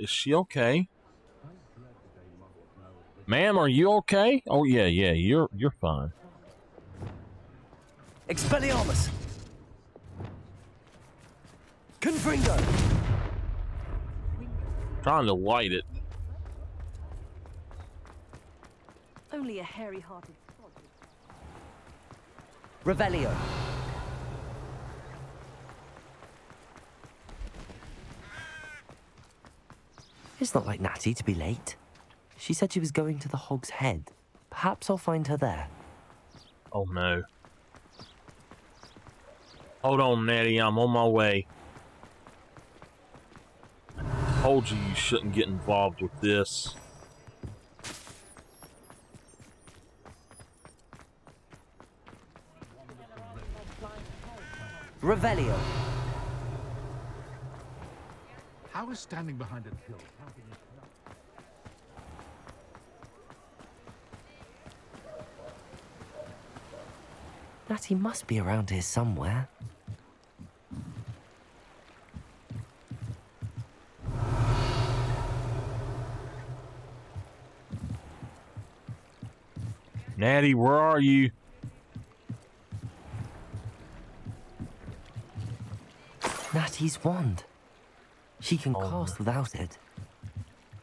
Is she okay? Ma'am, are you okay? Oh yeah, you're fine. Expelliarmus! Confringo! Trying to light it. Only a hairy-hearted sod. Revelio! It's not like Natty to be late. She said she was going to the Hog's Head. Perhaps I'll find her there. Oh no. Hold on, Natty, I'm on my way. I told you shouldn't get involved with this. Revelio! How is standing behind a hill? Natty must be around here somewhere. Natty, where are you? Natty's wand. She can Oh, cast without it.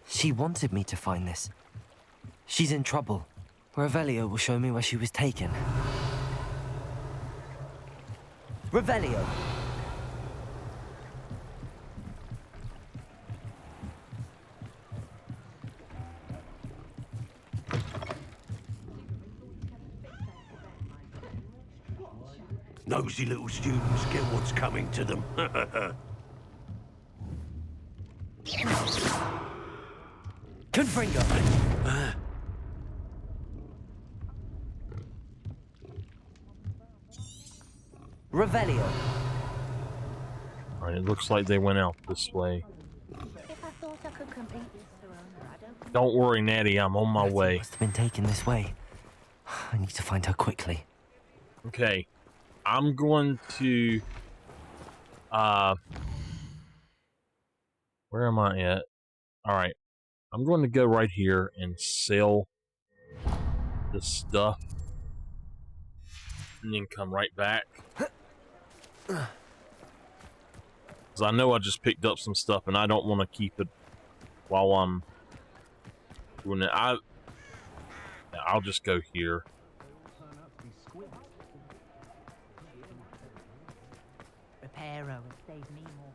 She wanted me to find this. She's in trouble. Revelio will show me where she was taken. Revelio! Nosy little students get what's coming to them. Confringo! Revelio! Alright, it looks like they went out this way. If I thought I could complete this surrender, I don't think... Don't worry, Natty, I'm on my Natty way. must have been taken this way. I need to find her quickly. Okay, I'm going to... Where am I at? Alright, I'm going to go right here and sell this stuff. And then come right back. Because I know I just picked up some stuff and I don't want to keep it while I'm doing it. I'll just go here. Reparo and save me more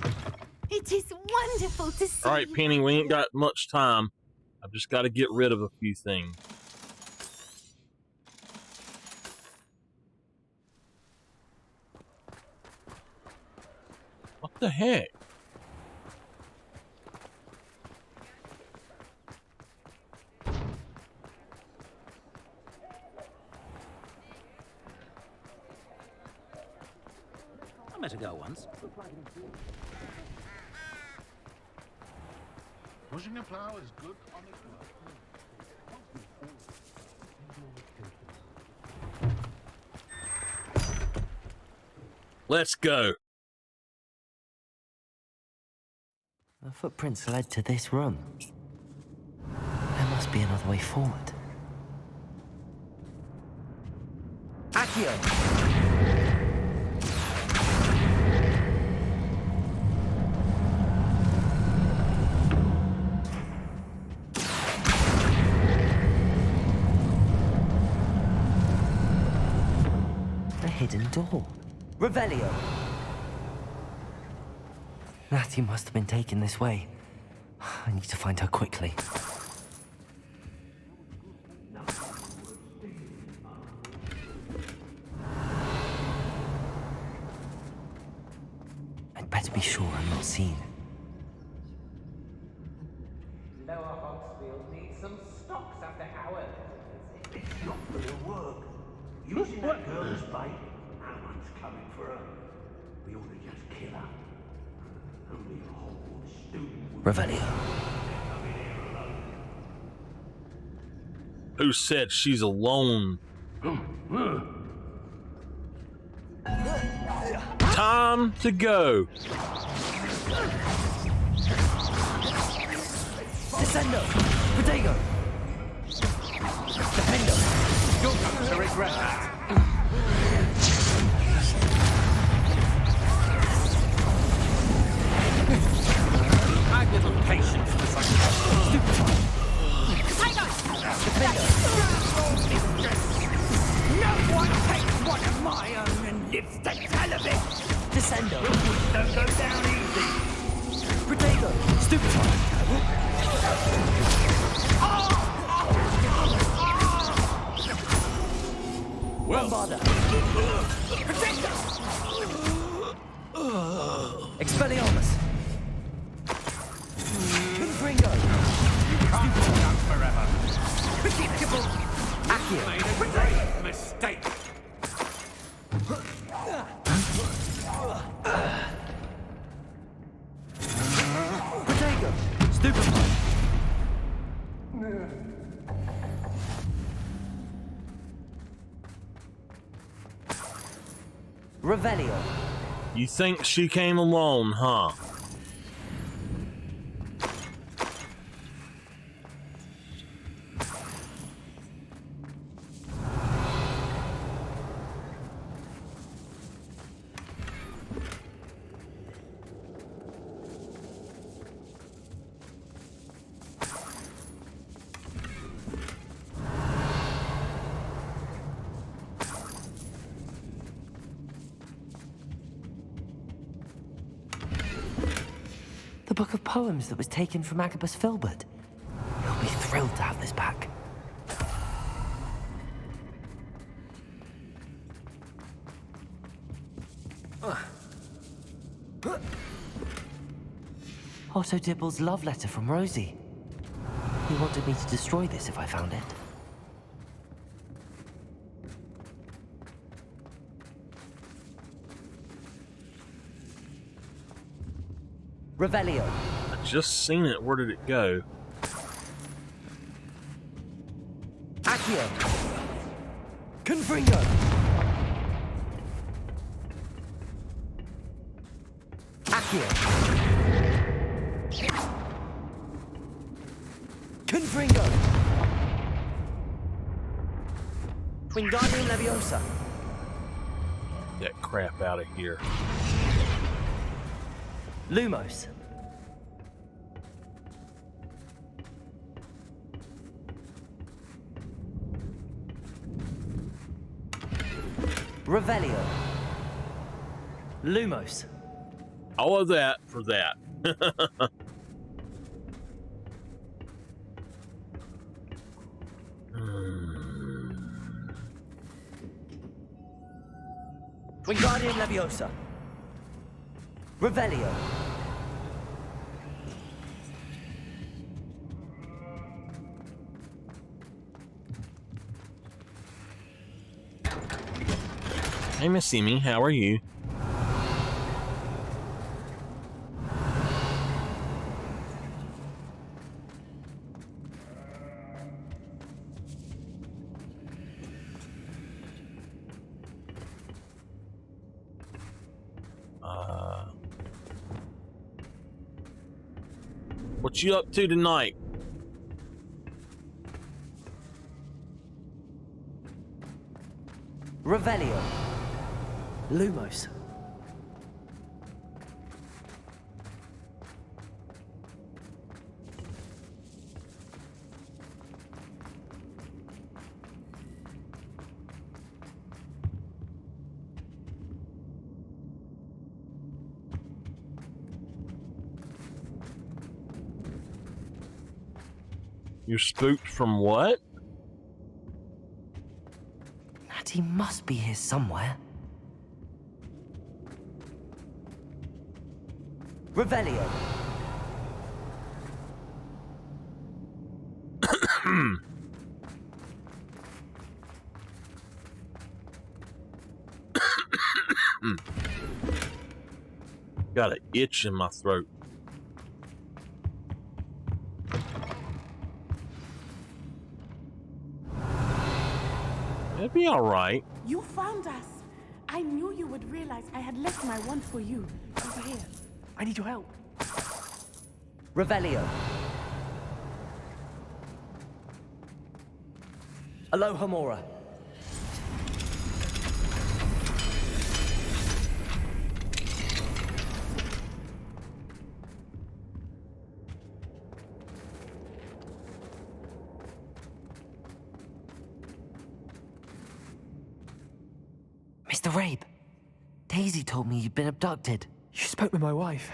broken. It is wonderful to see. Alright, Penny, we ain't got much time. I've just got to get rid of a few things. What the heck? I met a girl once. Pushing a plow is good on its way. Let's go. The footprints led to this room. There must be another way forward. Accio! A hidden door. Revelio! Natty must have been taken this way. I need to find her quickly. I'd better be sure I'm not seen. Lower Hogsfield needs some stocks after our visit. It's not gonna work. Using that girl as bait, no one's coming for her. We ought to just kill her. Only a Hogwarts student would... Revelio. Who said she's alone? Time to go. Descendo! Protego! Defendo! You're going to regret that. I have little patience for such No one takes one of my own and lives to tell of it. Descendo! Don't go down easy. Protego! Stupefy! Bombarda! Expelliarmus! Confringo! can't hold out forever. Predictable! Accio! Made a great mistake. Protego! Stupefy! Revelio! You think she came alone, huh? The book of poems that was taken from Agabus Filbert. He'll be thrilled to have this back. Otto Dibble's love letter from Rosie. He wanted me to destroy this if I found it. Revelio. I just seen it. Where did it go? Accio. Confringo. Accio. Confringo. Wingardium Leviosa. That crap out of here. Lumos. Revelio. Lumos. All of that for that. Wingardium Leviosa. Revelio. Hey, Miss Simi, how are you? What you up to tonight? Revelio. Lumos. You're spooked from what? Natty must be here somewhere. Revelio. Got an itch in my throat. It'd be all right. You found us. I knew you would realize I had left my wand for you. Over here. I need your help. Revelio. Aloha Mora. Mr. Rabe, Daisy told me you'd been abducted. You spoke with my wife.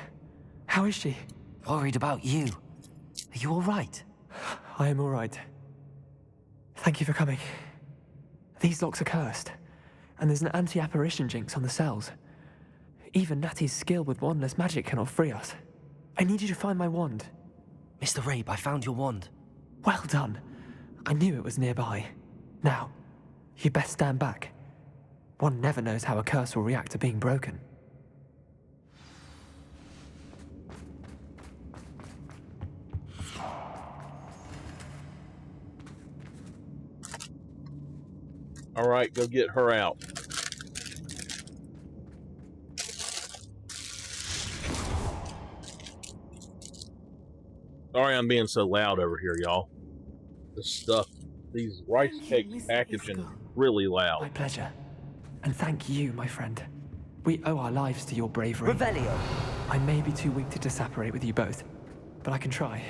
How is she? Worried about you. Are you all right? I am all right. Thank you for coming. These locks are cursed, and there's an anti-apparition jinx on the cells. Even Natty's skill with wandless magic cannot free us. I need you to find my wand. Mr. Rabe, I found your wand. Well done. I knew it was nearby. Now, you best stand back. One never knows how a curse will react to being broken. All right, go get her out. Sorry I'm being so loud over here, y'all. This stuff, these rice cake packaging, really loud. My pleasure. And thank you, my friend. We owe our lives to your bravery. Revelio. I may be too weak to disapparate with you both, but I can try.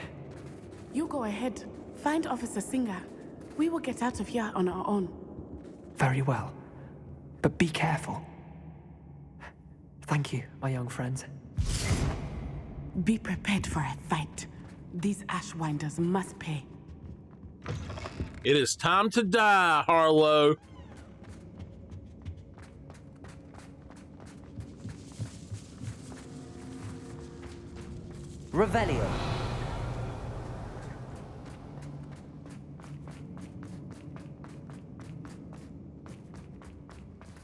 You go ahead. Find Officer Singer. We will get out of here on our own. Very well. But be careful. Thank you, my young friends. Be prepared for a fight. These Ashwinders must pay. It is time to die, Harlow. Revelio.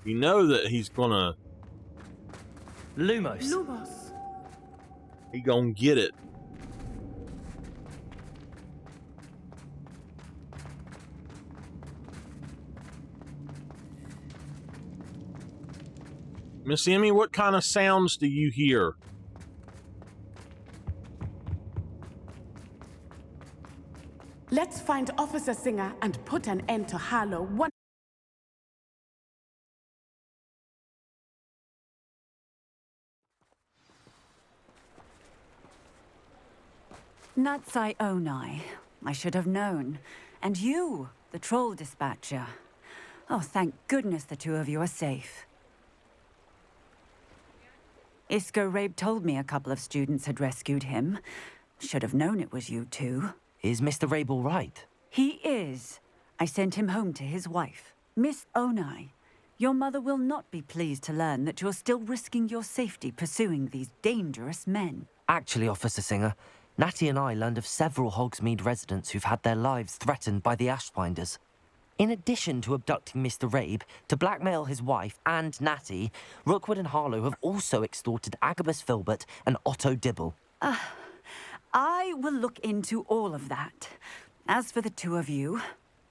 You know that he's gonna... Lumos. Lumos. He gonna get it. Miss Emmy, what kind of sounds do you hear? Let's find Officer Singer and put an end to Harlow one. Natsai Onai. I should have known. And you, the troll dispatcher. Oh, thank goodness the two of you are safe. Isco Rabe told me a couple of students had rescued him. Should have known it was you two. Is Mr. Rabe all right? He is. I sent him home to his wife. Miss Onai, your mother will not be pleased to learn that you're still risking your safety pursuing these dangerous men. Actually, Officer Singer, Natty and I learned of several Hogsmeade residents who've had their lives threatened by the Ashwinders. In addition to abducting Mr. Rabe, to blackmail his wife and Natty, Rookwood and Harlow have also extorted Agabus Filbert and Otto Dibble. I will look into all of that. As for the two of you,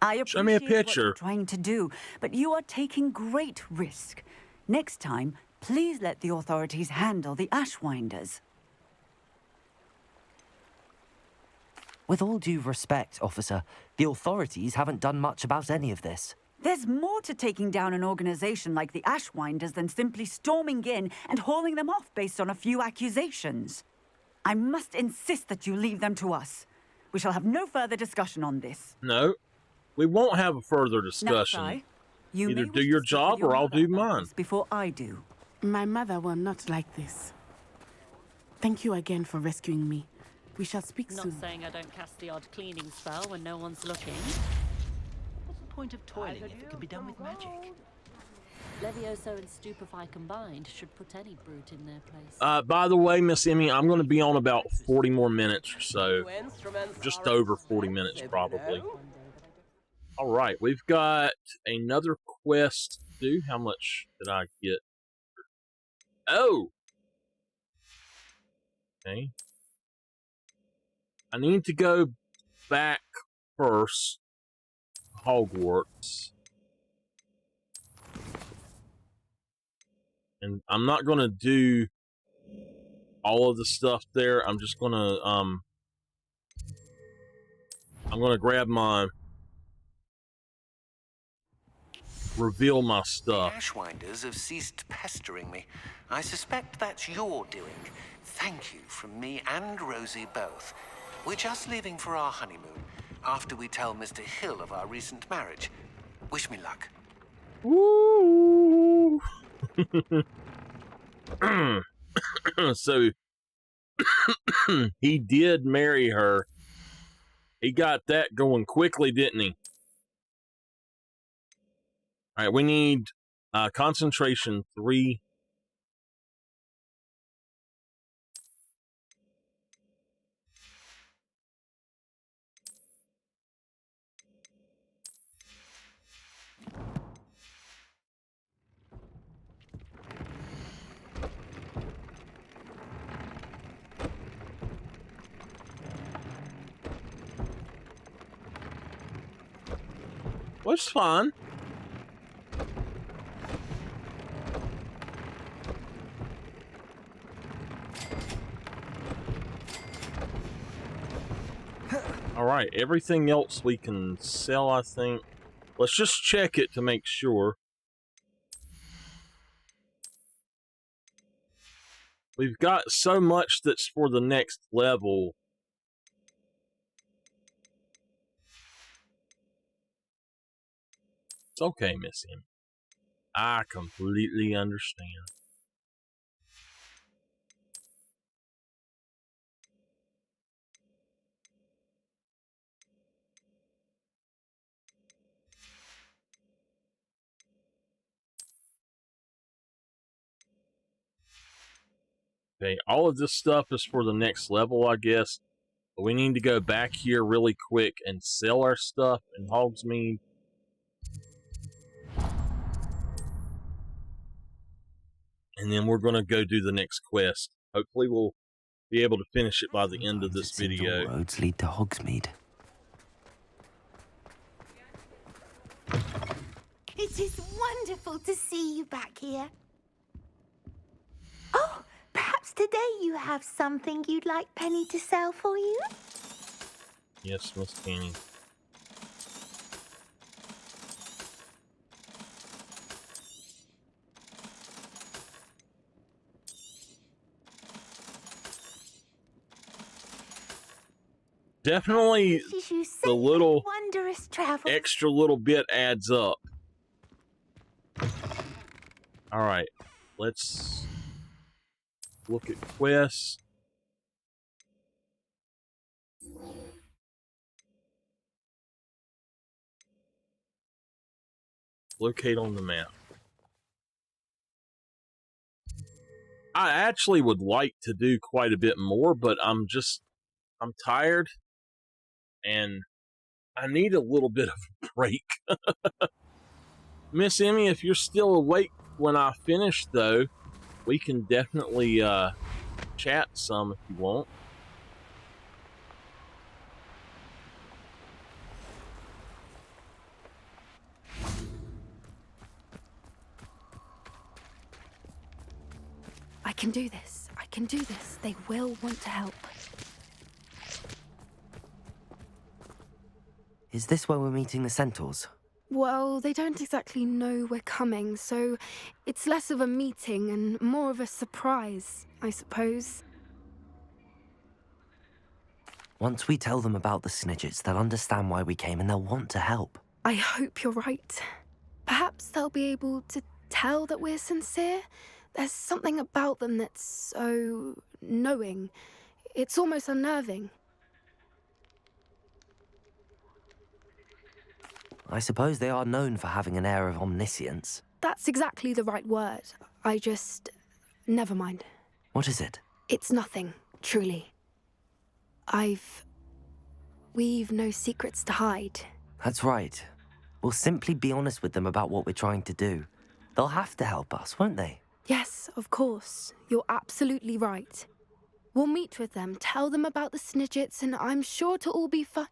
I appreciate Show me a what picture. you're trying to do, but you are taking great risk. Next time, please let the authorities handle the Ashwinders. With all due respect, officer, the authorities haven't done much about any of this. There's more to taking down an organization like the Ashwinders than simply storming in and hauling them off based on a few accusations. I must insist that you leave them to us. We shall have no further discussion on this. No, we won't have a further discussion. Natsai, you Either may do wish your to speak job with your or I'll mother do about mine. this before I do. My mother will not like this. Thank you again for rescuing me. We shall speak Not soon. saying I don't cast the odd cleaning spell when no one's looking. What's the point of toiling if it can be done with magic? Levioso and Stupefy combined should put any brute in their place. By the way, Miss Emmy, I'm going to be on about 40 more minutes or so. Just over 40 minutes, probably. All right, we've got another quest to do. How much did I get? Oh! Okay. I need to go back first. Hogwarts. And I'm not going to do all of the stuff there. I'm just going to, I'm going to grab my, reveal my stuff. The Ashwinders have ceased pestering me. I suspect that's your doing. Thank you from me and Rosie both. We're just leaving for our honeymoon after we tell Mr. Hill of our recent marriage. Wish me luck. Woo! So he did marry her. He got that going quickly, didn't he? All right, we need concentration 3. Which is fine. All right, everything else we can sell, I think. Let's just check it to make sure. We've got so much that's for the next level. It's okay, Miss Em. I completely understand. Okay, all of this stuff is for the next level, I guess. But we need to go back here really quick and sell our stuff in Hogsmeade. And then we're going to go do the next quest. Hopefully we'll be able to finish it by the end of this video. All roads lead to Hogsmeade. It is wonderful to see you back here. Oh, perhaps today you have something you'd like Penny to sell for you? Yes, Miss Penny. Definitely the little extra little bit adds up. All right, let's look at quests. Locate on the map. I actually would like to do quite a bit more, but I'm tired and I need a little bit of a break. Miss Emmy, if you're still awake when I finish, though, we can definitely chat some if you want. I can do this. I can do this. They will want to help. Is this where we're meeting the centaurs? Well, they don't exactly know we're coming, so it's less of a meeting and more of a surprise, I suppose. Once we tell them about the Snidgets, they'll understand why we came and they'll want to help. I hope you're right. Perhaps they'll be able to tell that we're sincere. There's something about them that's so knowing. It's almost unnerving. I suppose they are known for having an air of omniscience. That's exactly the right word. Never mind. What is it? It's nothing, truly. We've no secrets to hide. That's right. We'll simply be honest with them about what we're trying to do. They'll have to help us, won't they? Yes, of course. You're absolutely right. We'll meet with them, tell them about the Snidgets, and I'm sure to all be fine.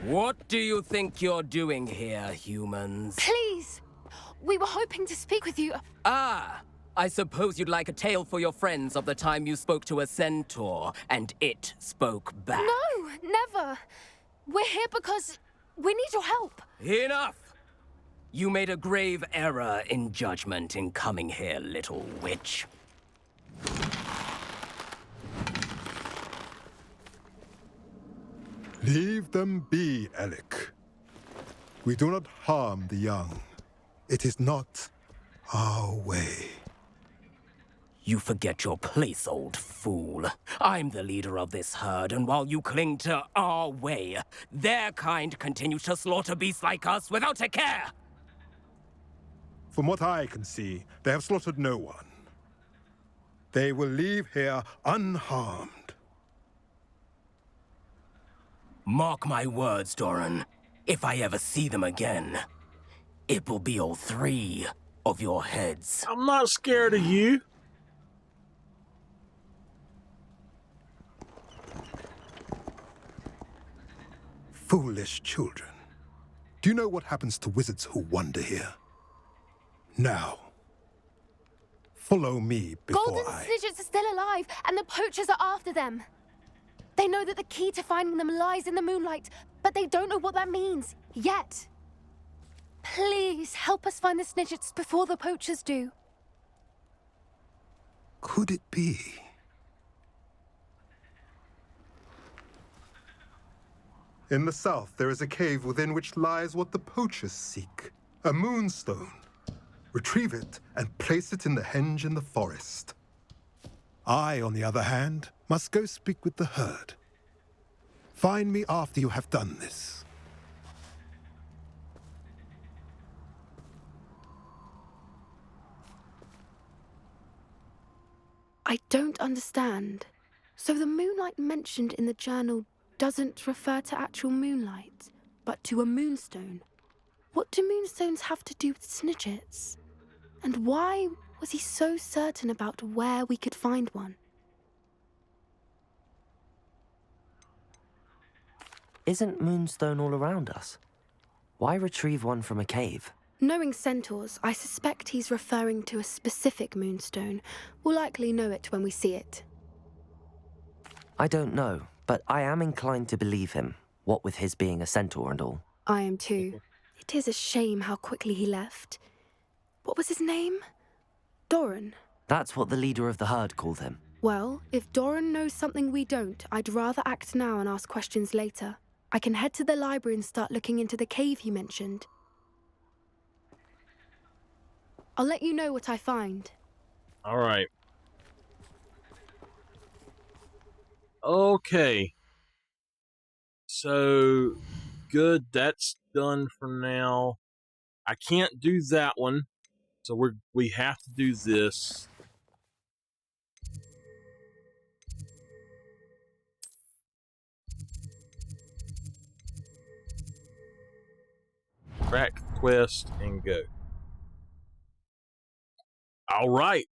What do you think you're doing here, humans? Please! We were hoping to speak with you. Ah! I suppose you'd like a tale for your friends of the time you spoke to a centaur, and it spoke back. No, never. We're here because we need your help. Enough! You made a grave error in judgment in coming here, little witch. Leave them be, Alec. We do not harm the young. It is not our way. You forget your place, old fool. I'm the leader of this herd, and while you cling to our way, their kind continues to slaughter beasts like us without a care! From what I can see, they have slaughtered no one. They will leave here unharmed. Mark my words, Doran. If I ever see them again, it will be all 3 of your heads. I'm not scared of you. Foolish children. Do you know what happens to wizards who wander here? Now, follow me before Golden Snidgets are still alive, and the poachers are after them. They know that the key to finding them lies in the moonlight, but they don't know what that means, yet. Please, help us find the Snidgets before the poachers do. Could it be? In the south, there is a cave within which lies what the poachers seek. A moonstone. Retrieve it and place it in the henge in the forest. I, on the other hand, must go speak with the herd. Find me after you have done this. I don't understand. So the moonlight mentioned in the journal doesn't refer to actual moonlight, but to a moonstone. What do moonstones have to do with Snidgets? And why was he so certain about where we could find one? Isn't moonstone all around us? Why retrieve one from a cave? Knowing centaurs, I suspect he's referring to a specific moonstone. We'll likely know it when we see it. I don't know, but I am inclined to believe him, what with his being a centaur and all. I am too. It is a shame how quickly he left. What was his name? Doran. That's what the leader of the herd called him. Well, if Doran knows something we don't, I'd rather act now and ask questions later. I can head to the library and start looking into the cave he mentioned. I'll let you know what I find. All right. Okay. So, good. That's done for now. I can't do that one, so we have to do this. Crack quest and go. All right.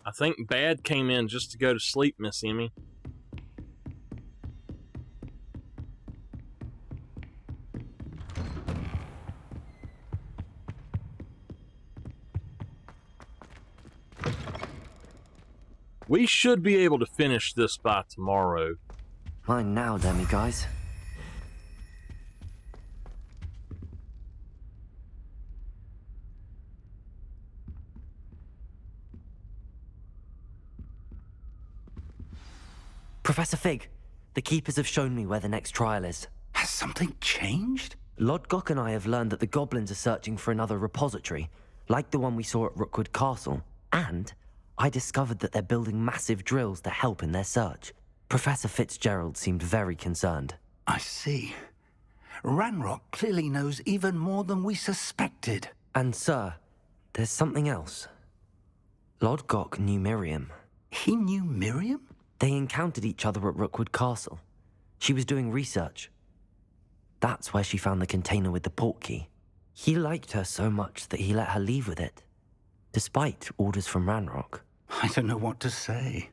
I think Bad came in just to go to sleep, Miss Emmy. We should be able to finish this by tomorrow. Mine now, Demi guys. Professor Fig, the Keepers have shown me where the next trial is. Has something changed? Lodgok and I have learned that the goblins are searching for another repository, like the one we saw at Rookwood Castle, and I discovered that they're building massive drills to help in their search. Professor Fitzgerald seemed very concerned. I see. Ranrock clearly knows even more than we suspected. And sir, there's something else. Lodgok knew Miriam. He knew Miriam? They encountered each other at Rookwood Castle. She was doing research. That's where she found the container with the port key. He liked her so much that he let her leave with it, despite orders from Ranrock. I don't know what to say.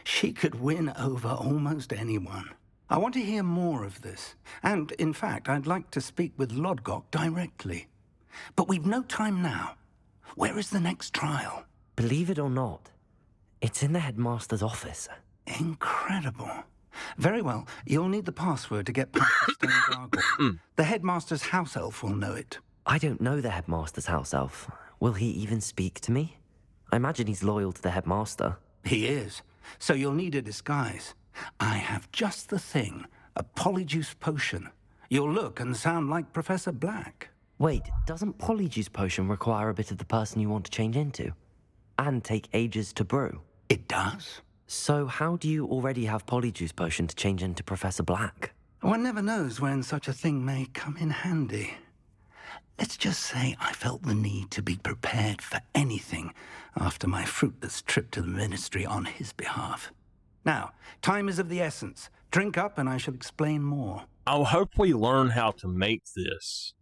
She could win over almost anyone. I want to hear more of this. And, in fact, I'd like to speak with Lodgok directly. But we've no time now. Where is the next trial? Believe it or not, it's in the headmaster's office. Incredible. Very well. You'll need the password to get past the stone gargoyle. The headmaster's house elf will know it. I don't know the headmaster's house elf. Will he even speak to me? I imagine he's loyal to the headmaster. He is. So you'll need a disguise. I have just the thing. A polyjuice potion. You'll look and sound like Professor Black. Wait, doesn't polyjuice potion require a bit of the person you want to change into? And take ages to brew? It does. So how do you already have polyjuice potion to change into Professor Black? One never knows when such a thing may come in handy. Let's just say I felt the need to be prepared for anything after my fruitless trip to the Ministry on his behalf. Now, time is of the essence. Drink up and I shall explain more. I'll hopefully learn how to make this.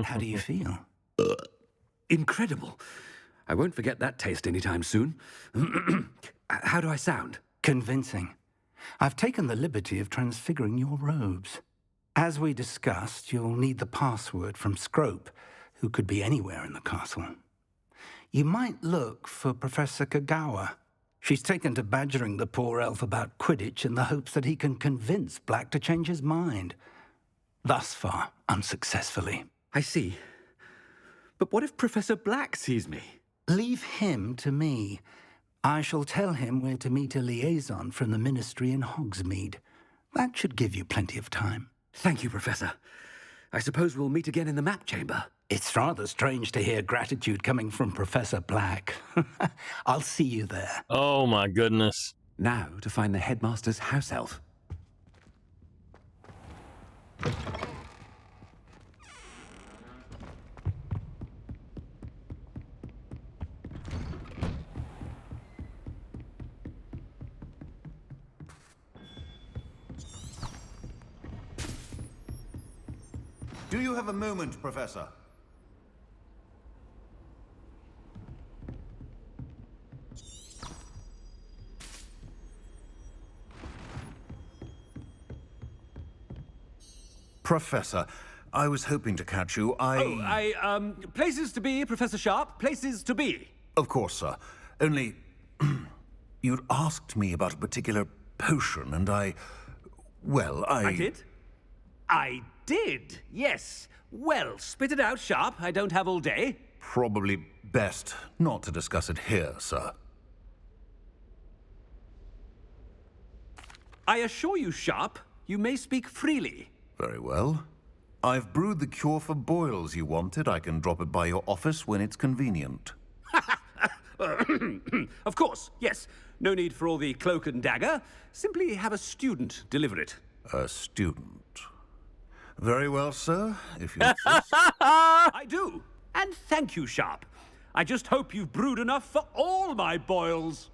How do you feel? Incredible. I won't forget that taste anytime soon. How do I sound? Convincing. I've taken the liberty of transfiguring your robes. As we discussed, you'll need the password from Scrope, who could be anywhere in the castle. You might look for Professor Kagawa. She's taken to badgering the poor elf about Quidditch in the hopes that he can convince Black to change his mind. Thus far, unsuccessfully. I see. But what if Professor Black sees me? Leave him to me. I shall tell him where to meet a liaison from the Ministry in Hogsmeade. That should give you plenty of time. Thank you, Professor. I suppose we'll meet again in the map chamber. It's rather strange to hear gratitude coming from Professor Black. I'll see you there. Oh my goodness. Now to find the headmaster's house elf. Do you have a moment, Professor? Professor, I was hoping to catch you. Places to be, Professor Sharp. Places to be. Of course, sir. Only, you'd asked me about a particular potion, and I did? I did, yes. Well, spit it out, Sharp. I don't have all day. Probably best not to discuss it here, sir. I assure you, Sharp, you may speak freely. Very well. I've brewed the cure for boils you wanted. I can drop it by your office when it's convenient. Of course, yes. No need for all the cloak and dagger. Simply have a student deliver it. A student. Very well, sir, if you insist. I do. And thank you, Sharp. I just hope you've brewed enough for all my boils.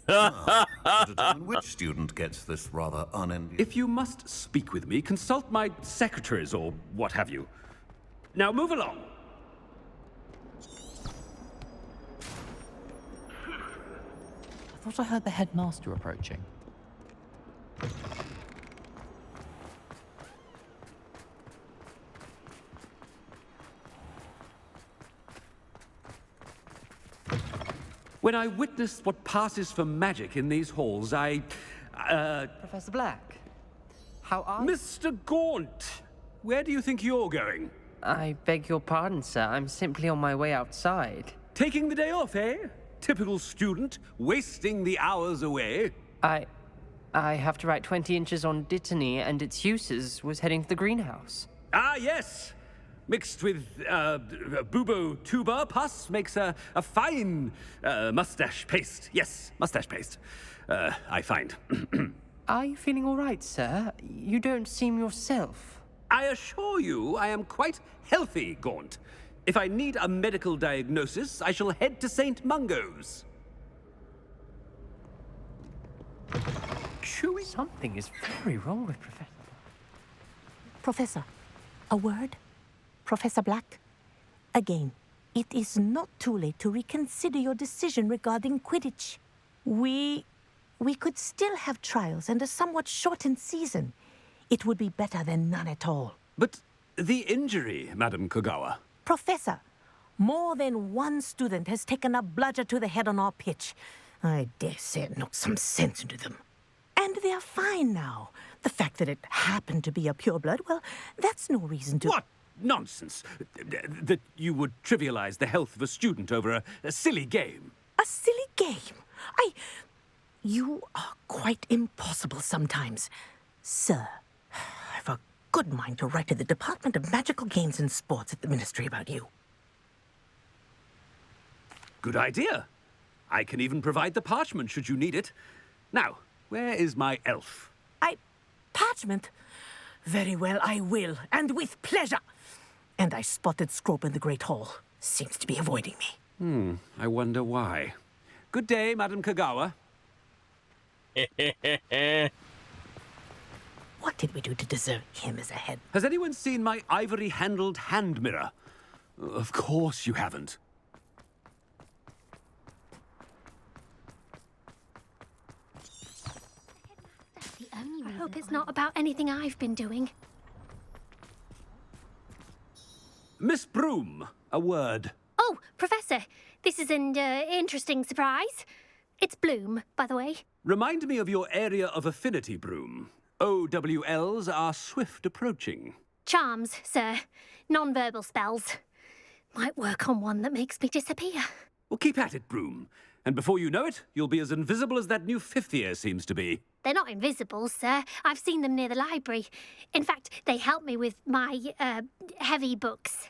To determine which student gets this rather unenviable. If you must speak with me, consult my secretaries or what have you. Now move along. I thought I heard the headmaster approaching. When I witnessed what passes for magic in these halls, Professor Black, how are you? Mr. Gaunt, where do you think you're going? I beg your pardon, sir. I'm simply on my way outside. Taking the day off, eh? Typical student, wasting the hours away. I have to write 20 inches on Dittany and its uses. Was heading to the greenhouse. Ah, yes. Mixed with bubo tuber pus makes a fine mustache paste. Yes, mustache paste. I find. Are you feeling all right, sir? You don't seem yourself. I assure you I am quite healthy, Gaunt. If I need a medical diagnosis, I shall head to St. Mungo's. Chewie? Something is very wrong with Professor. Professor, a word? Professor Black? Again, it is not too late to reconsider your decision regarding Quidditch. We could still have trials and a somewhat shortened season. It would be better than none at all. But the injury, Madam Kogawa. Professor, more than one student has taken a bludger to the head on our pitch. I dare say it knocked some sense into them. And they are fine now. The fact that it happened to be a pureblood, well, that's no reason to... What nonsense! That you would trivialize the health of a student over a silly game. A silly game? You are quite impossible sometimes. Sir, I've a good mind to write to the Department of Magical Games and Sports at the Ministry about you. Good idea. I can even provide the parchment should you need it. Now, where is my elf? Parchment? Very well, I will, and with pleasure. And I spotted Scrope in the Great Hall. Seems to be avoiding me. I wonder why. Good day, Madam Kogawa. What did we do to deserve him as a head? Has anyone seen my ivory-handled hand mirror? Of course you haven't. I hope it's not about anything I've been doing. Miss Broom, a word. Oh, Professor, this is an interesting surprise. It's Bloom, by the way. Remind me of your area of affinity, Broom. OWLs are swift approaching. Charms, sir. Non-verbal spells. Might work on one that makes me disappear. Well, keep at it, Broom. And before you know it, you'll be as invisible as that new fifth year seems to be. They're not invisible, sir. I've seen them near the library. In fact, they help me with my, heavy books.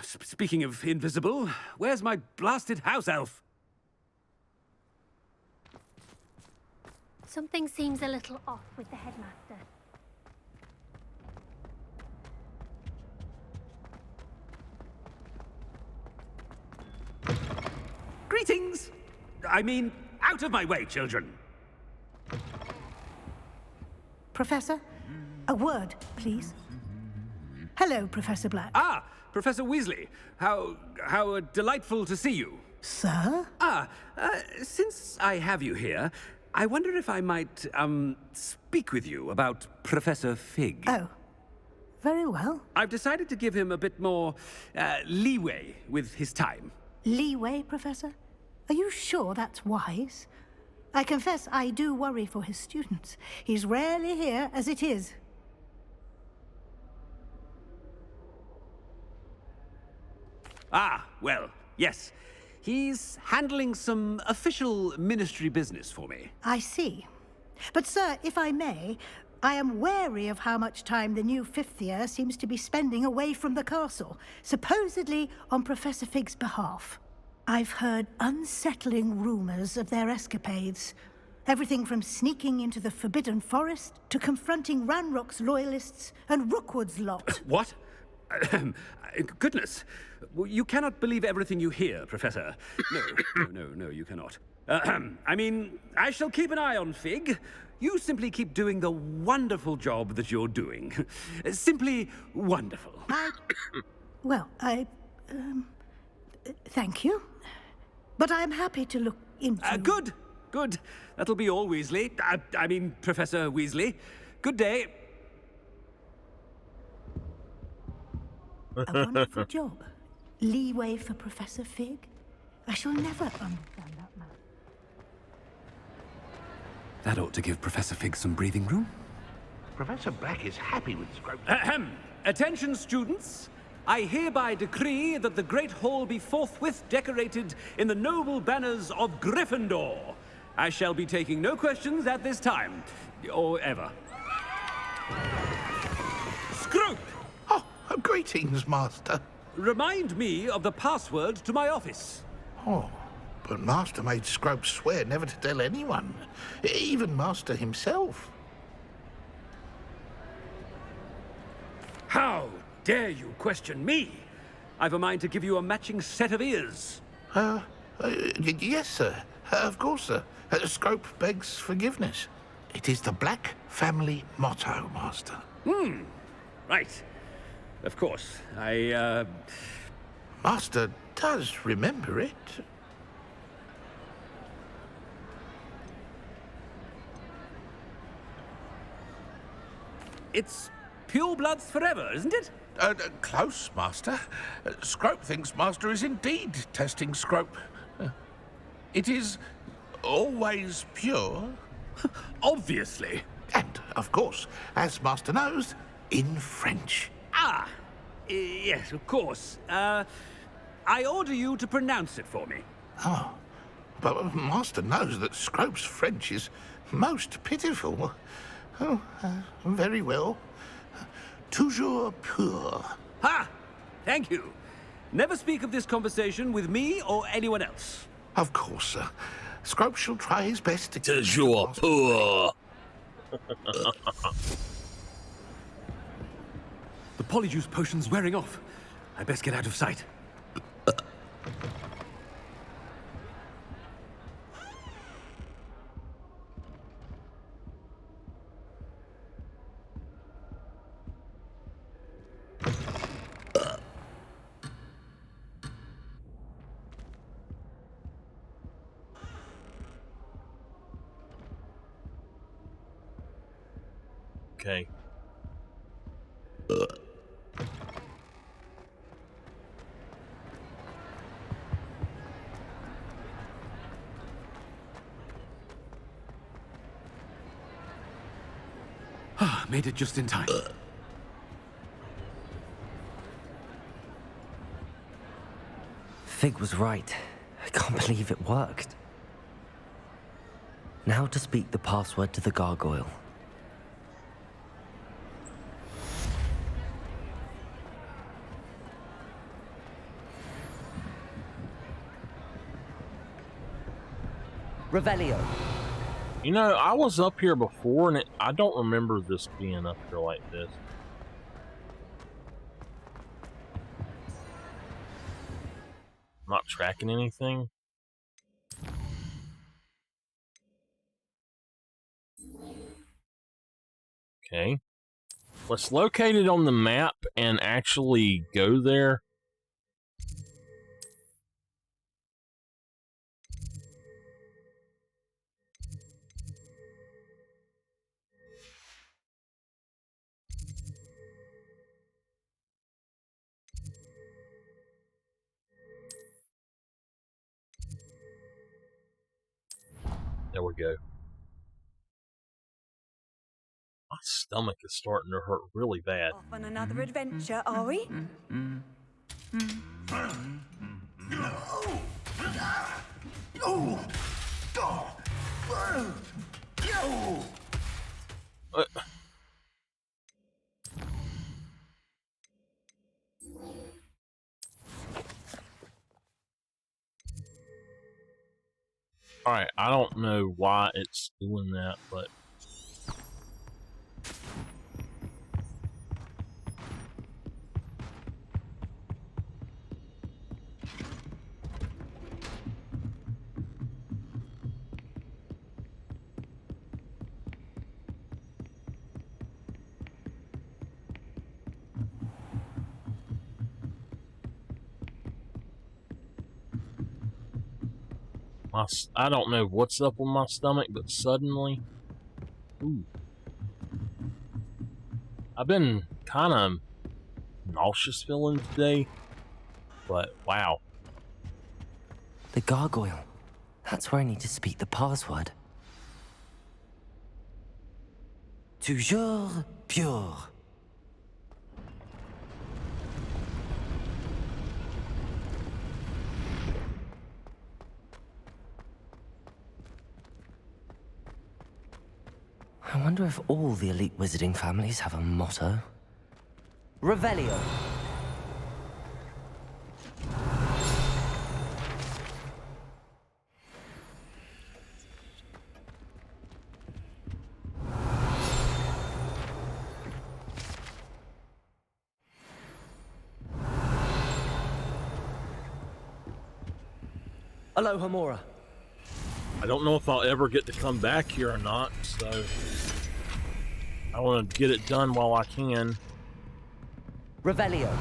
Speaking of invisible, where's my blasted house elf? Something seems a little off with the headmaster. Greetings! I mean, out of my way, children. Professor, a word, please. Hello, Professor Black. Ah, Professor Weasley. How delightful to see you. Sir? Since I have you here, I wonder if I might, speak with you about Professor Fig. Oh, very well. I've decided to give him a bit more, leeway with his time. Leeway, Professor? Are you sure that's wise? I confess I do worry for his students. He's rarely here as it is. Ah, well, yes. He's handling some official ministry business for me. I see. But, sir, if I may, I am wary of how much time the new fifth year seems to be spending away from the castle, supposedly on Professor Fig's behalf. I've heard unsettling rumors of their escapades. Everything from sneaking into the Forbidden Forest to confronting Ranrock's loyalists and Rookwood's lot. What? Goodness. You cannot believe everything you hear, Professor. No, you cannot. I mean, I shall keep an eye on Fig. You simply keep doing the wonderful job that you're doing. Simply wonderful. Thank you. But I'm happy to look into... Good. That'll be all, Weasley. I mean, Professor Weasley. Good day. A wonderful job. Leeway for Professor Fig? I shall never understand that man. That ought to give Professor Fig some breathing room. Professor Black is happy with Scrope. Attention, students. I hereby decree that the Great Hall be forthwith decorated in the noble banners of Gryffindor. I shall be taking no questions at this time, or ever. Scrope! Oh, greetings, Master. Remind me of the password to my office. Oh, But Master made Scrope swear never to tell anyone, even Master himself. How dare you question me? I've a mind to give you a matching set of ears. Yes, sir. Of course, sir. Scrope begs forgiveness. It is the Black family motto, Master. Right. Of course. Master does remember it. It's pure bloods forever, isn't it? Close, Master. Scrope thinks Master is indeed testing Scrope. It is always pure. Obviously. And, of course, as Master knows, in French. Ah! Yes, of course. I order you to pronounce it for me. Oh, but Master knows that Scrope's French is most pitiful. Oh, very well. Toujours pur. Ha! Thank you. Never speak of this conversation with me or anyone else. Of course, sir. Scrope shall try his best to... Toujours pur. The polyjuice potion's wearing off. I best get out of sight. Okay. Made it just in time. Fig was right. I can't believe it worked. Now to speak the password to the gargoyle. Revelio. You know, I was up here before, and I don't remember this being up here like this. Not tracking anything. Okay. Let's locate it on the map and actually go there. There we go. My stomach is starting to hurt really bad. Off on another adventure, are we? Alright, I don't know why it's doing that, but... I don't know what's up with my stomach, but suddenly... Ooh. I've been kind of nauseous feeling today, but wow. The gargoyle. That's where I need to speak the password. Toujours pure. I wonder if all the elite wizarding families have a motto. Revelio. Aloha Mora. I don't know if I'll ever get to come back here or not, so I want to get it done while I can. Revelio.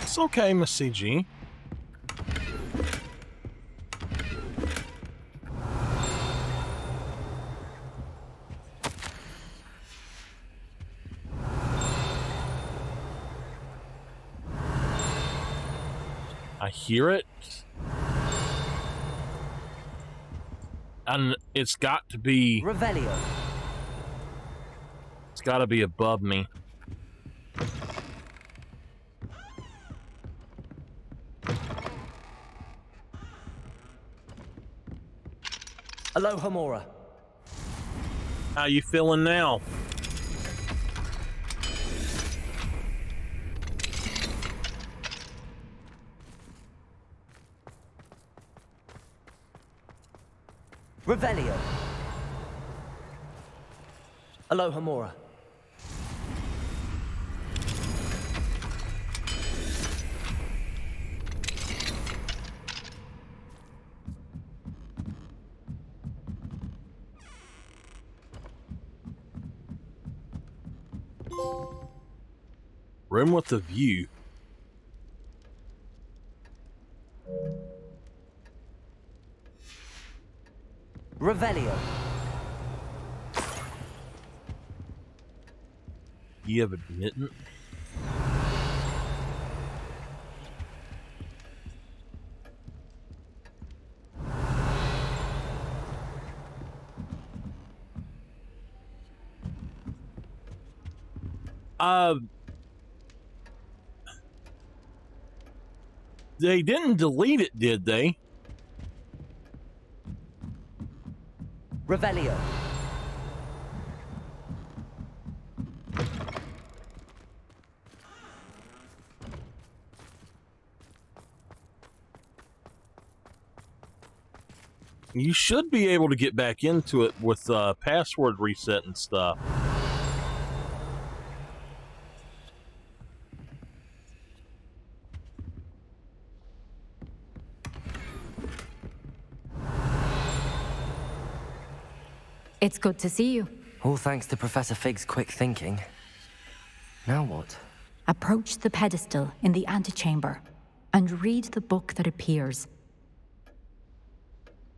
It's okay, Miss CG. I hear it. And it's got to be... Revelio. It's got to be above me. Aloha Mora. How you feeling now? Revelio. Aloha Mora. Room with a view. Revelio. You have admittant? They didn't delete it, did they? Revelio. You should be able to get back into it with password reset and stuff. It's good to see you. All thanks to Professor Fig's quick thinking. Now what? Approach the pedestal in the antechamber and read the book that appears.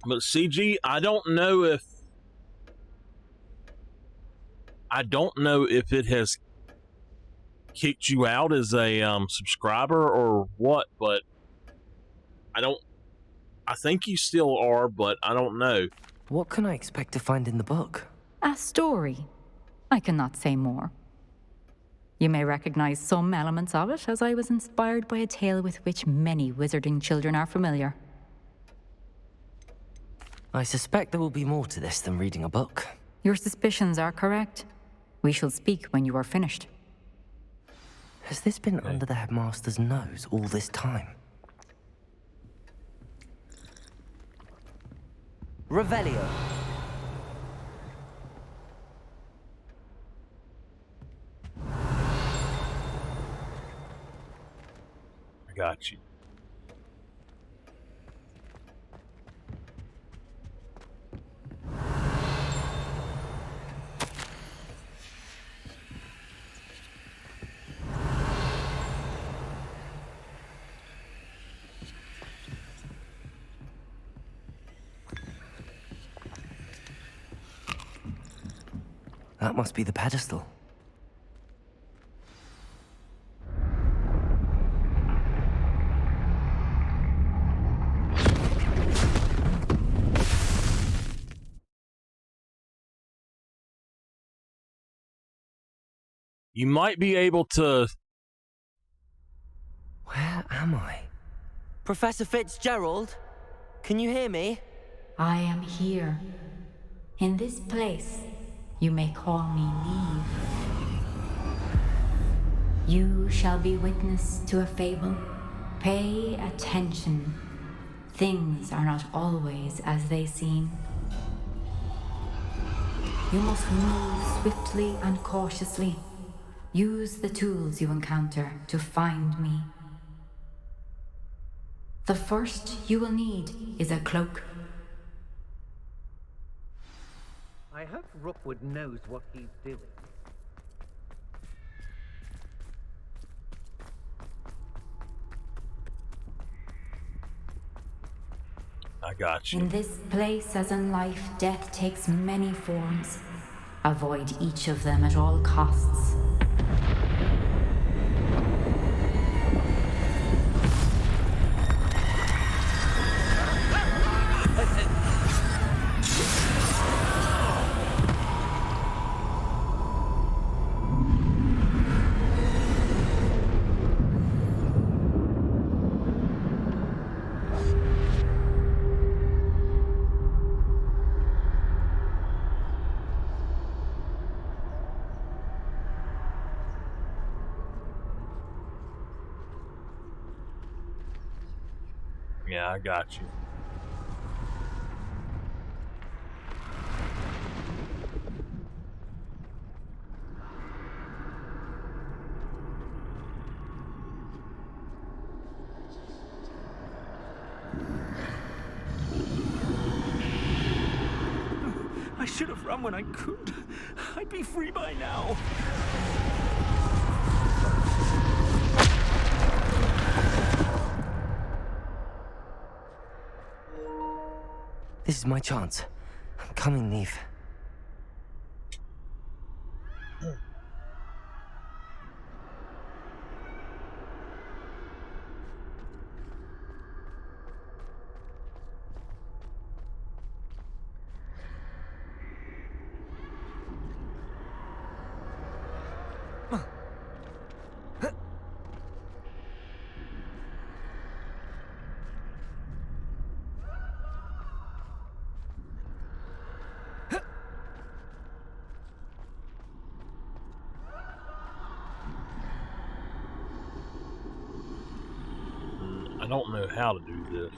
But CG, I don't know if it has kicked you out as a subscriber or what, but I think you still are, but I don't know. What can I expect to find in the book? A story. I cannot say more. You may recognize some elements of it, as I was inspired by a tale with which many wizarding children are familiar. I suspect there will be more to this than reading a book. Your suspicions are correct. We shall speak when you are finished. Has this been under the headmaster's nose all this time? Revelio. I got you. That must be the pedestal. You might be able to... Where am I? Professor Fitzgerald? Can you hear me? I am here. In this place, you may call me Neve. You shall be witness to a fable. Pay attention. Things are not always as they seem. You must move swiftly and cautiously. Use the tools you encounter to find me. The first you will need is a cloak. I hope Rookwood knows what he's doing. I got you. In this place, as in life, death takes many forms. Avoid each of them at all costs. Yeah, I got you. I should have run when I could. I'd be free by now. This is my chance. I'm coming, Neve. I don't know how to do this.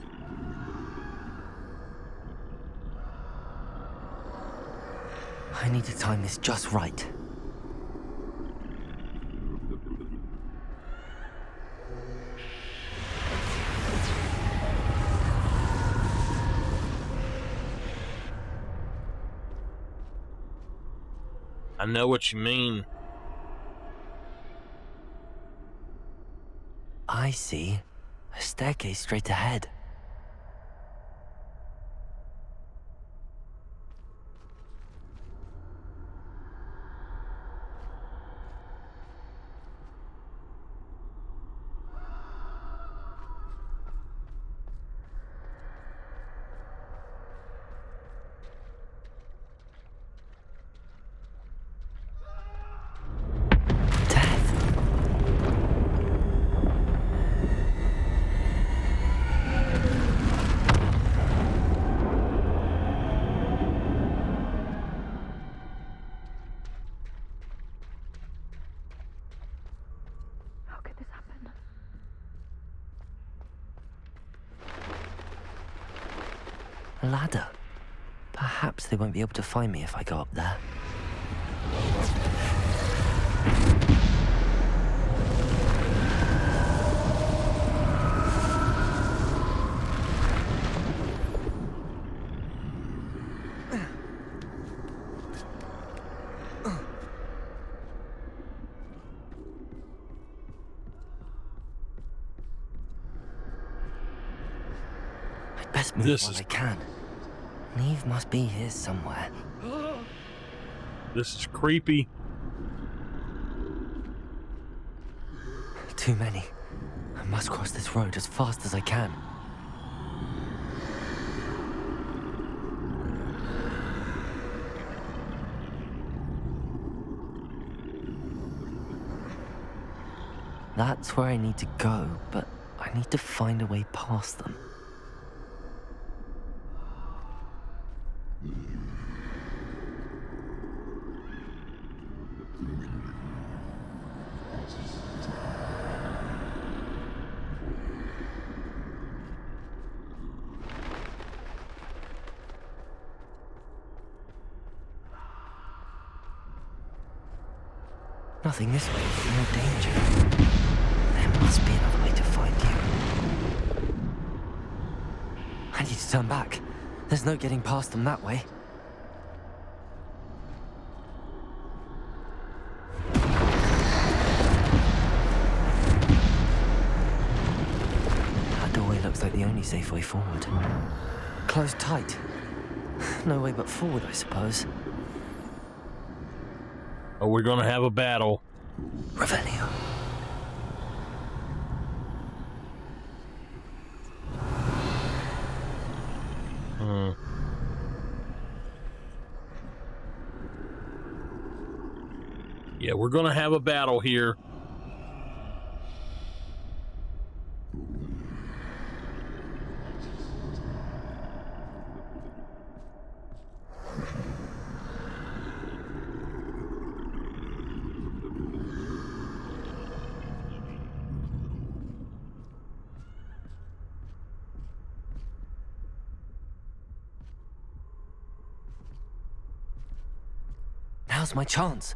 I need to time this just right. I know what you mean. I see a staircase straight ahead. A ladder. Perhaps they won't be able to find me if I go up there. I'd best move while I can. Neve must be here somewhere. This is creepy. Too many. I must cross this road as fast as I can. That's where I need to go, but I need to find a way past them. Nothing this way, but more danger. There must be another way to find you. I need to turn back. There's no getting past them that way. That doorway looks like the only safe way forward. Closed tight. No way but forward, I suppose. Oh, we're gonna have a battle. Revelio. Yeah, we're gonna have a battle here. Now's my chance.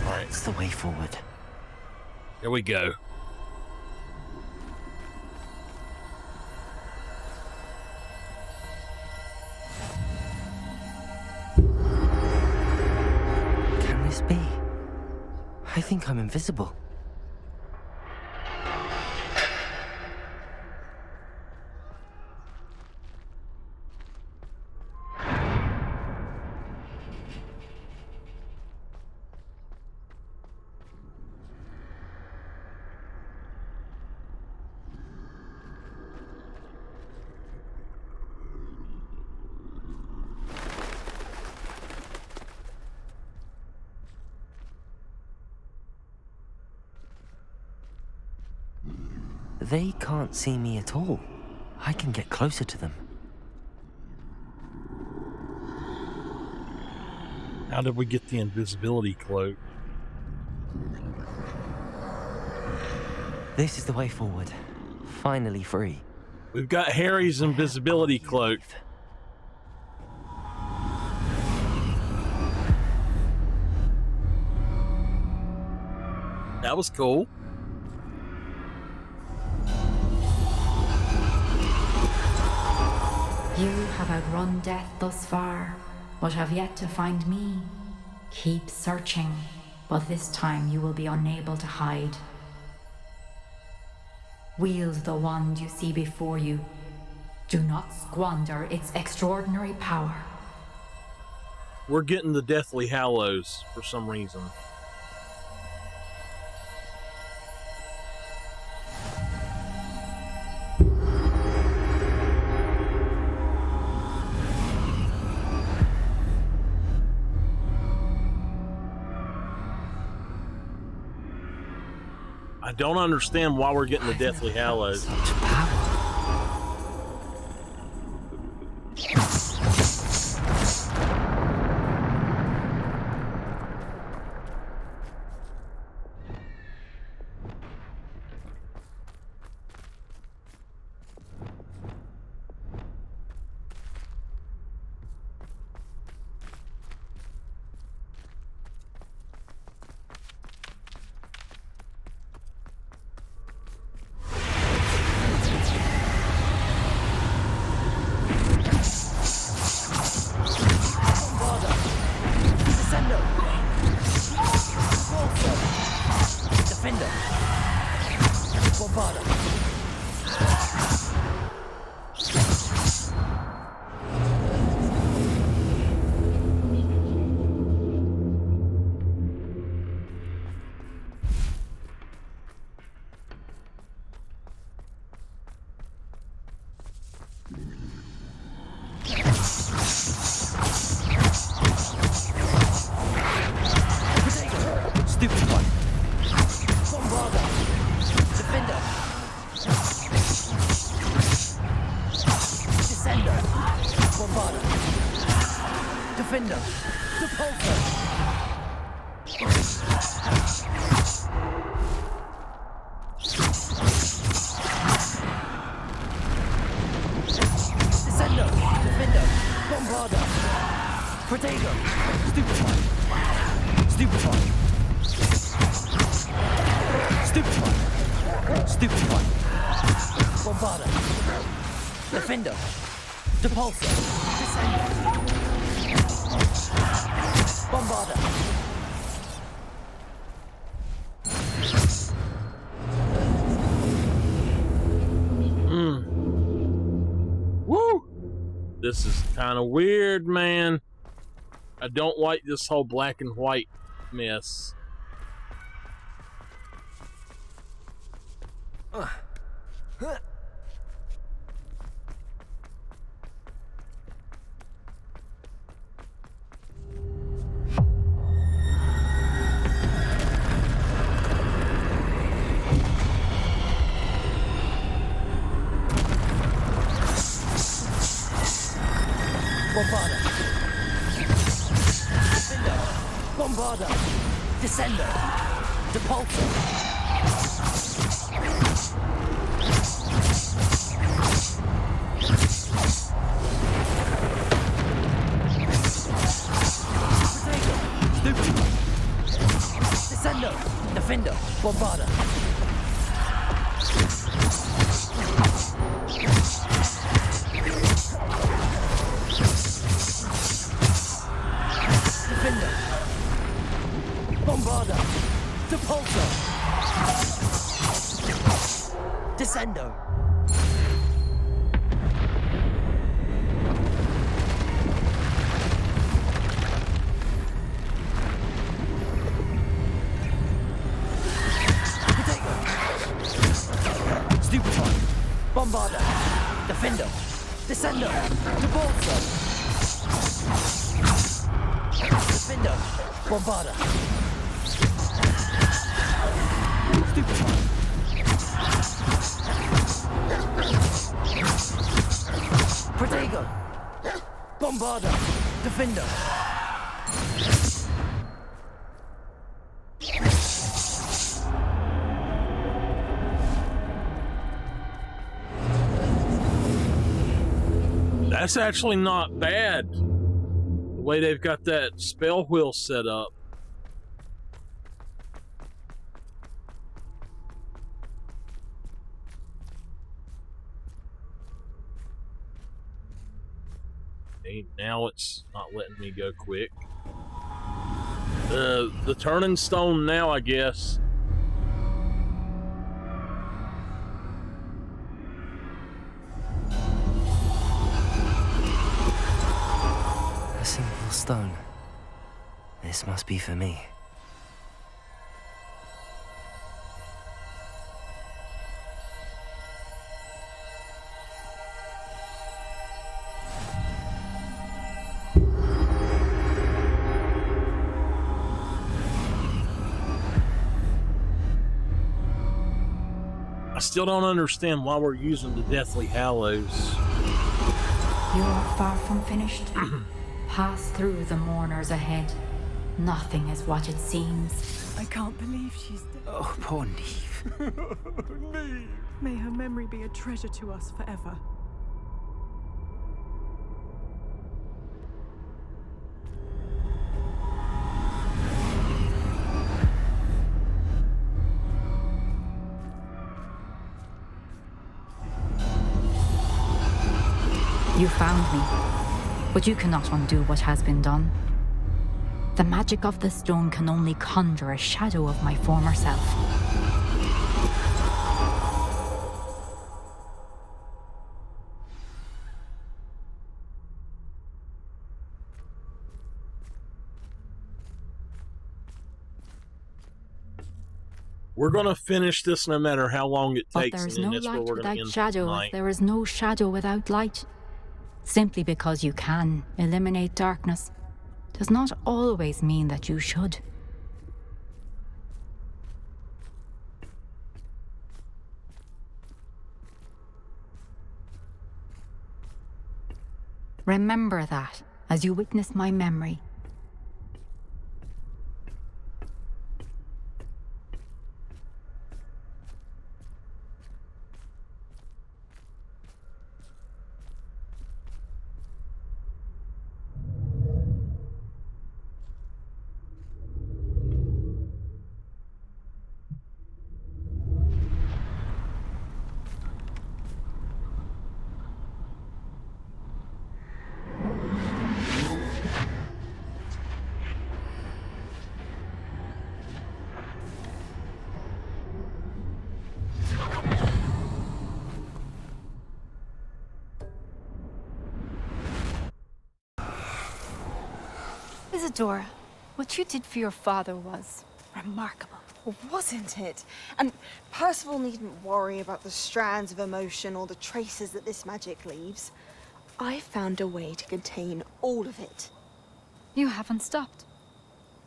That's the way forward. Here we go. Can this be? I think I'm invisible. They can't see me at all. I can get closer to them. How did we get the invisibility cloak? This is the way forward. Finally free. We've got Harry's invisibility cloak. That was cool. You have outrun death thus far, but have yet to find me. Keep searching, but this time you will be unable to hide. Wield the wand you see before you. Do not squander its extraordinary power. We're getting the Deathly Hallows for some reason. I don't understand why we're getting the Deathly Hallows. Defender! Repulsor! Descendo! Defender! Bombarda! Protego! Stupefy! Stupefy! Stupefy! Stupefy! Bombarda! Defender! Depulsor! Descendo! Bombarda! Woo! This is kind of weird, man. I don't like this whole black and white mess. Bombarda! Defender! Bombarda! Descender! Depulsor! Stupid! Descendo! Defender! Bombarda! Defender! Bombarda! Depulsor! Descendo! Stupefy! Bombarda! Defender! Descendo! Depulsor! Defender! Bombarda! Stupefy! Protego! Bombarda! Defender! That's actually not bad. The way they've got that spell wheel set up. Okay, now it's not letting me go quick. The turning stone now, I guess. A simple stone. This must be for me. I still don't understand why we're using the Deathly Hallows. You are far from finished. Pass through the mourners ahead. Nothing is what it seems. I can't believe she's dead. Oh, poor Neve. Neve. May her memory be a treasure to us forever. You found me, but you cannot undo what has been done. The magic of the stone can only conjure a shadow of my former self. We're gonna finish this no matter how long it But takes. there is and no then that's where light we're gonna without end shadow, tonight. as there is no shadow without light. Simply because you can eliminate darkness does not always mean that you should. Remember that as you witness my memory Isadora, what you did for your father was remarkable. Well, wasn't it? And Percival needn't worry about the strands of emotion or the traces that this magic leaves. I found a way to contain all of it. You haven't stopped.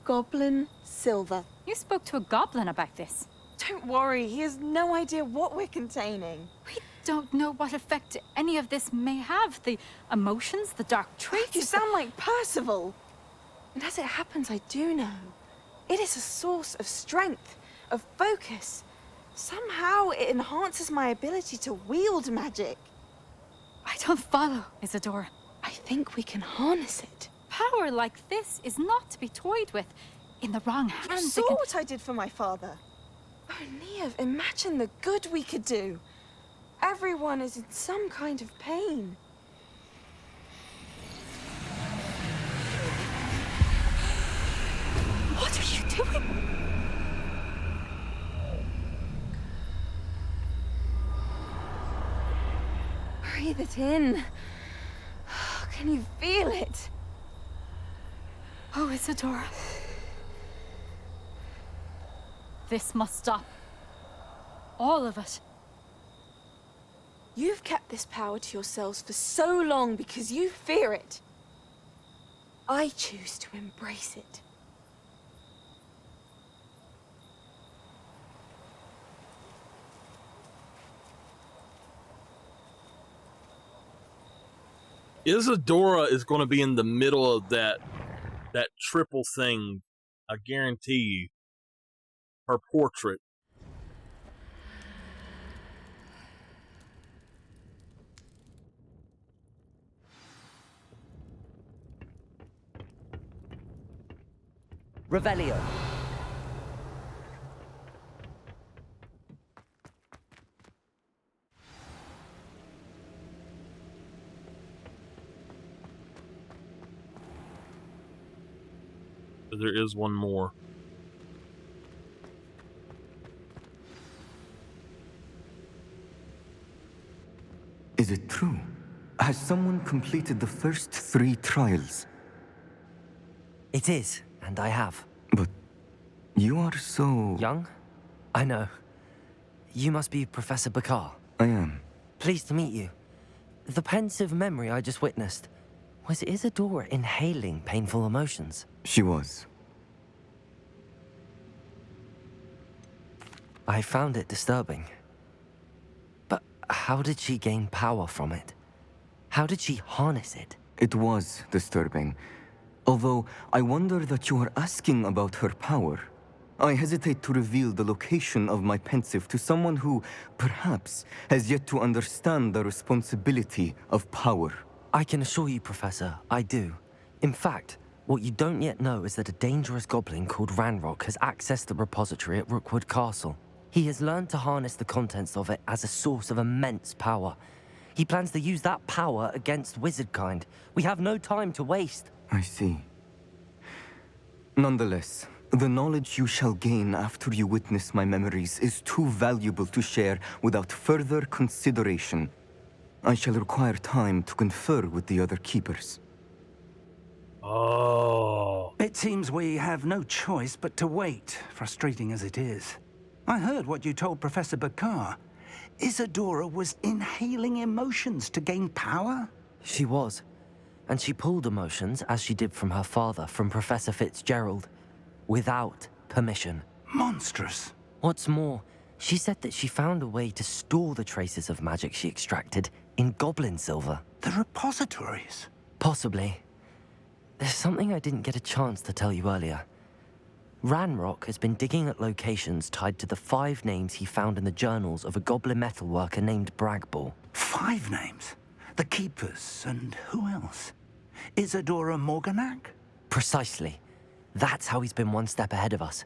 Goblin Silver. You spoke to a goblin about this. Don't worry, he has no idea what we're containing. We don't know what effect any of this may have. The emotions, the dark traits. You sound like Percival. And as it happens, I do know. It is a source of strength, of focus. Somehow it enhances my ability to wield magic. I don't follow, Isadora. I think we can harness it. Power like this is not to be toyed with. In the wrong hands, You saw what I did for my father. Oh, Neve, imagine the good we could do. Everyone is in some kind of pain. What are you doing? Breathe it in. Can you feel it? Oh, Isadora. This must stop. All of it. You've kept this power to yourselves for so long because you fear it. I choose to embrace it. Isadora is going to be in the middle of that triple thing. I guarantee you. Her portrait. Revelio. There is one more. Is it true? Has someone completed the first 3 trials? It is, and I have. But you are so... Young? I know. You must be Professor Bakar. I am. Pleased to meet you. The pensive memory I just witnessed. Was Isadora inhaling painful emotions? She was. I found it disturbing. But how did she gain power from it? How did she harness it? It was disturbing. Although I wonder that you are asking about her power. I hesitate to reveal the location of my pensive to someone who, perhaps, has yet to understand the responsibility of power. I can assure you, Professor, I do. In fact, what you don't yet know is that a dangerous goblin called Ranrock has accessed the repository at Rookwood Castle. He has learned to harness the contents of it as a source of immense power. He plans to use that power against wizardkind. We have no time to waste. I see. Nonetheless, the knowledge you shall gain after you witness my memories is too valuable to share without further consideration. I shall require time to confer with the other keepers. Oh. It seems we have no choice but to wait, frustrating as it is. I heard what you told Professor Bakar. Isadora was inhaling emotions to gain power? She was. And she pulled emotions, as she did from her father, from Professor Fitzgerald, without permission. Monstrous. What's more, she said that she found a way to store the traces of magic she extracted in goblin silver. The repositories? Possibly. There's something I didn't get a chance to tell you earlier. Ranrock has been digging at locations tied to the 5 names he found in the journals of a goblin metalworker named Bragball. 5 names? The Keepers, and who else? Isadora Morganac? Precisely. That's how he's been one step ahead of us.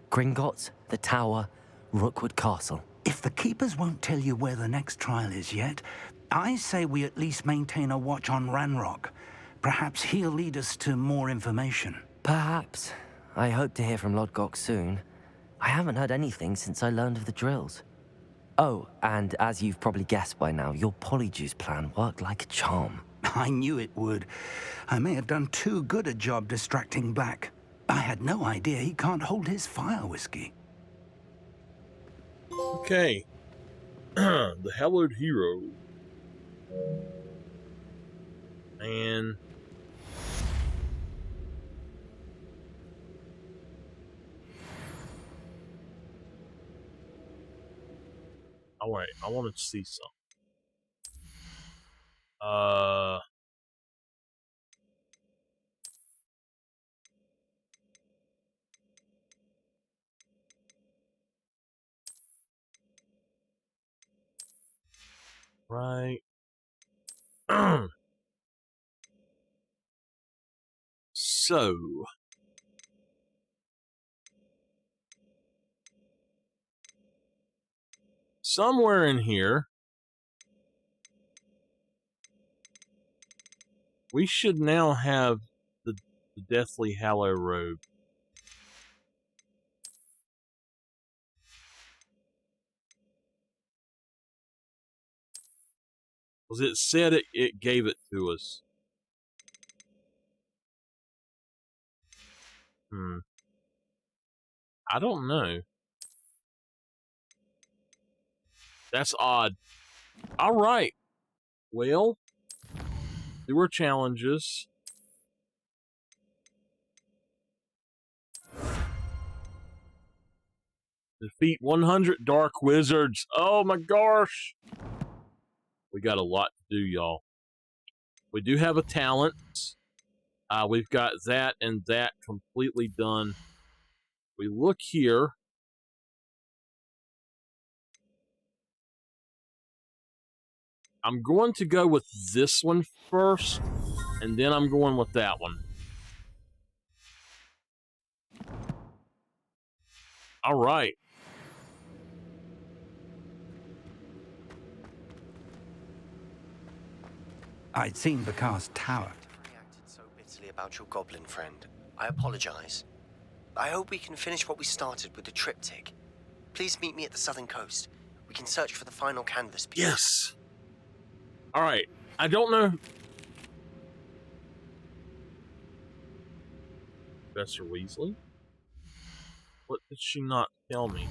Gringotts, the Tower, Rookwood Castle. If the Keepers won't tell you where the next trial is yet, I say we at least maintain a watch on Ranrock. Perhaps he'll lead us to more information. Perhaps. I hope to hear from Lodgok soon. I haven't heard anything since I learned of the drills. Oh, and as you've probably guessed by now, your Polyjuice plan worked like a charm. I knew it would. I may have done too good a job distracting Black. I had no idea he can't hold his fire whiskey. Okay. The Hallowed Hero. And I want to see something. Right. So, somewhere in here, we should now have the Deathly Hallow robe. Because it said it gave it to us. I don't know. That's odd. All right. Well, there were challenges. Defeat 100 dark wizards. Oh my gosh. We got a lot to do, y'all. We do have a talent. We've got that and that completely done. We look here. I'm going to go with this one first, and then I'm going with that one. All right. I'd seen Bakar's tower. Reacted so bitterly about your goblin friend. I apologize. I hope we can finish what we started with the triptych. Please meet me at the southern coast. We can search for the final canvas piece. Yes. All right. I don't know. Professor Weasley? What did she not tell me?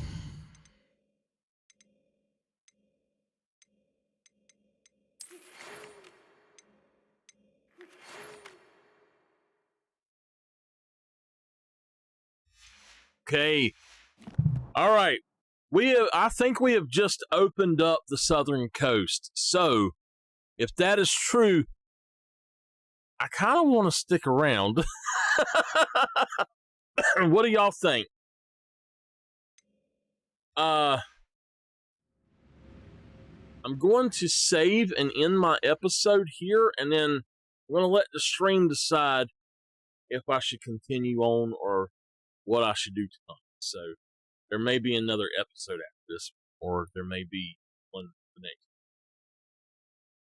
Okay. All right. I think we have just opened up the southern coast. So, if that is true, I kind of want to stick around. What do y'all think? I'm going to save and end my episode here, and then I'm going to let the stream decide if I should continue on or what I should do tonight. So there may be another episode after this, or there may be one the next